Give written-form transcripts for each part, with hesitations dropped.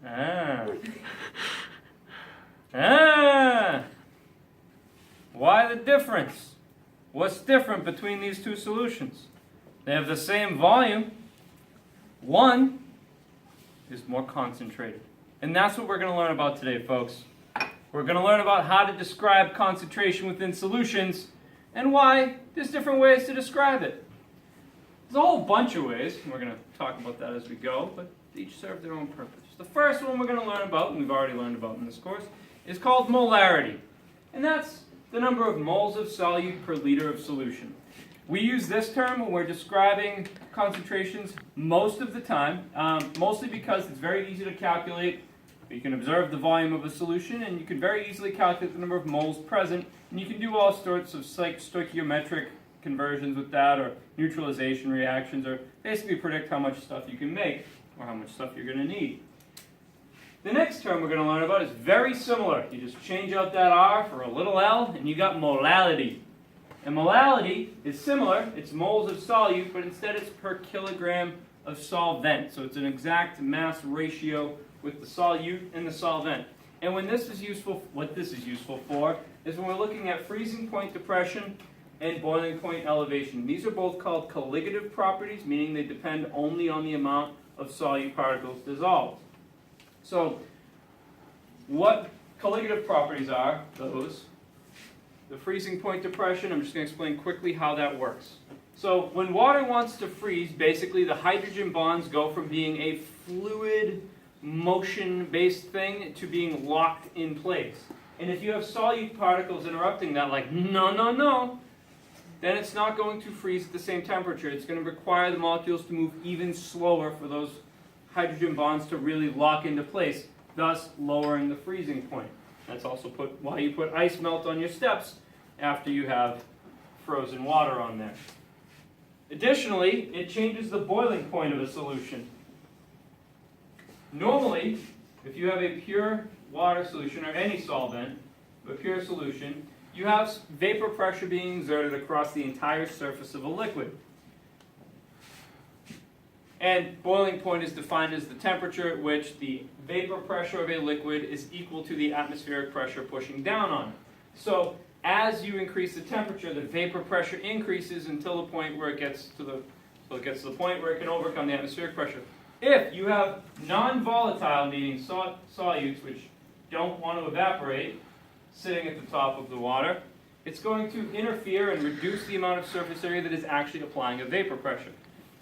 Ah. Ah. Why the difference? What's different between these two solutions? They have the same volume. One is more concentrated. And that's what we're going to learn about today, folks. We're going to learn about how to describe concentration within solutions and why there's different ways to describe it. There's a whole bunch of ways, and we're going to talk about that as we go, but they each serve their own purpose. The first one we're going to learn about, and we've already learned about in this course, is called molarity. And that's the number of moles of solute per liter of solution. We use this term when we're describing concentrations most of the time, mostly because it's very easy to calculate. You can observe the volume of a solution, and you can very easily calculate the number of moles present, and you can do all sorts of stoichiometric conversions with that, or neutralization reactions, or basically predict how much stuff you can make, or how much stuff you're going to need. The next term we're going to learn about is very similar. You just change out that R for a little L, and you got molality. And molality is similar. It's moles of solute, but instead it's per kilogram of solvent. So it's an exact mass ratio with the solute and the solvent. And when this is useful, what this is useful for is when we're looking at freezing point depression and boiling point elevation. These are both called colligative properties, meaning they depend only on the amount of solute particles dissolved. So what colligative properties are those? The freezing point depression, I'm just going to explain quickly how that works. So when water wants to freeze, basically the hydrogen bonds go from being a fluid, motion-based thing to being locked in place. And if you have solute particles interrupting that, like, no, then it's not going to freeze at the same temperature. It's going to require the molecules to move even slower for those hydrogen bonds to really lock into place, thus lowering the freezing point. That's also why you put ice melt on your steps after you have frozen water on there. Additionally, it changes the boiling point of a solution. Normally, if you have a pure water solution or any solvent, a pure solution, you have vapor pressure being exerted across the entire surface of a liquid. And boiling point is defined as the temperature at which the vapor pressure of a liquid is equal to the atmospheric pressure pushing down on it. So as you increase the temperature, the vapor pressure increases until the point where it gets to the point where it can overcome the atmospheric pressure. If you have non-volatile, meaning solutes which don't want to evaporate, sitting at the top of the water, it's going to interfere and reduce the amount of surface area that is actually applying a vapor pressure.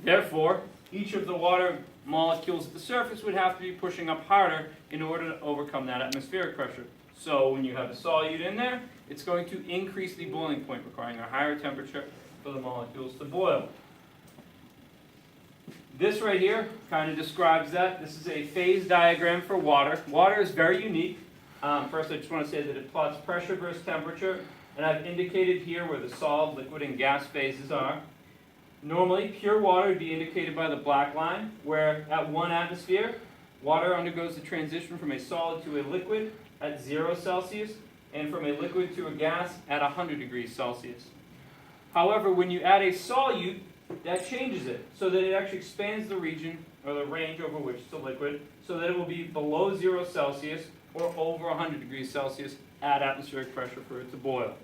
Therefore, each of the water molecules at the surface would have to be pushing up harder in order to overcome that atmospheric pressure. So when you have a solute in there, it's going to increase the boiling point, requiring a higher temperature for the molecules to boil. This right here kind of describes that. This is a phase diagram for water. Water is very unique. First, I just want to say that it plots pressure versus temperature, and I've indicated here where the solid, liquid, and gas phases are. Normally, pure water would be indicated by the black line, where at 1 atmosphere, water undergoes the transition from a solid to a liquid at 0 Celsius, and from a liquid to a gas at 100 degrees Celsius. However, when you add a solute, that changes it, so that it actually expands the region, or the range over which it's a liquid, so that it will be below 0 Celsius, or over 100 degrees Celsius at atmospheric pressure for it to boil.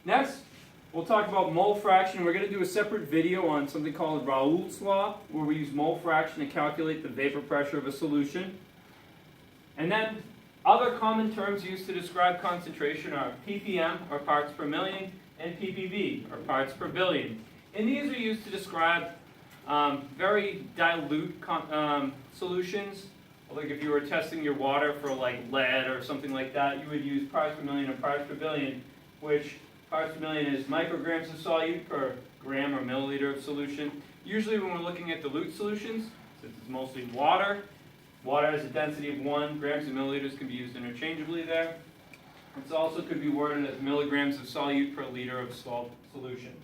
Next, we'll talk about mole fraction. We're going to do a separate video on something called Raoult's law, where we use mole fraction to calculate the vapor pressure of a solution. And then other common terms used to describe concentration are ppm, or parts per million, and ppb, or parts per billion. And these are used to describe very dilute solutions. Like if you were testing your water for like lead or something like that, you would use parts per million or parts per billion, which parts per million is micrograms of solute per gram or milliliter of solution. Usually when we're looking at dilute solutions, since it's mostly water, water has a density of 1, grams and milliliters can be used interchangeably there. It also could be worded as milligrams of solute per liter of solution.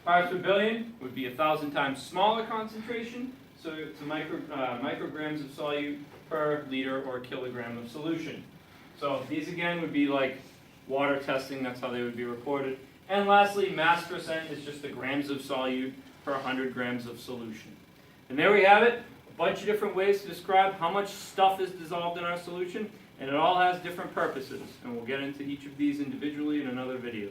Parts per billion would be 1,000 times smaller concentration, so it's micrograms of solute per liter or kilogram of solution. So these again would be like water testing, that's how they would be reported. And lastly, mass percent is just the grams of solute per 100 grams of solution. And there we have it, bunch of different ways to describe how much stuff is dissolved in our solution, and it all has different purposes. And we'll get into each of these individually in another video.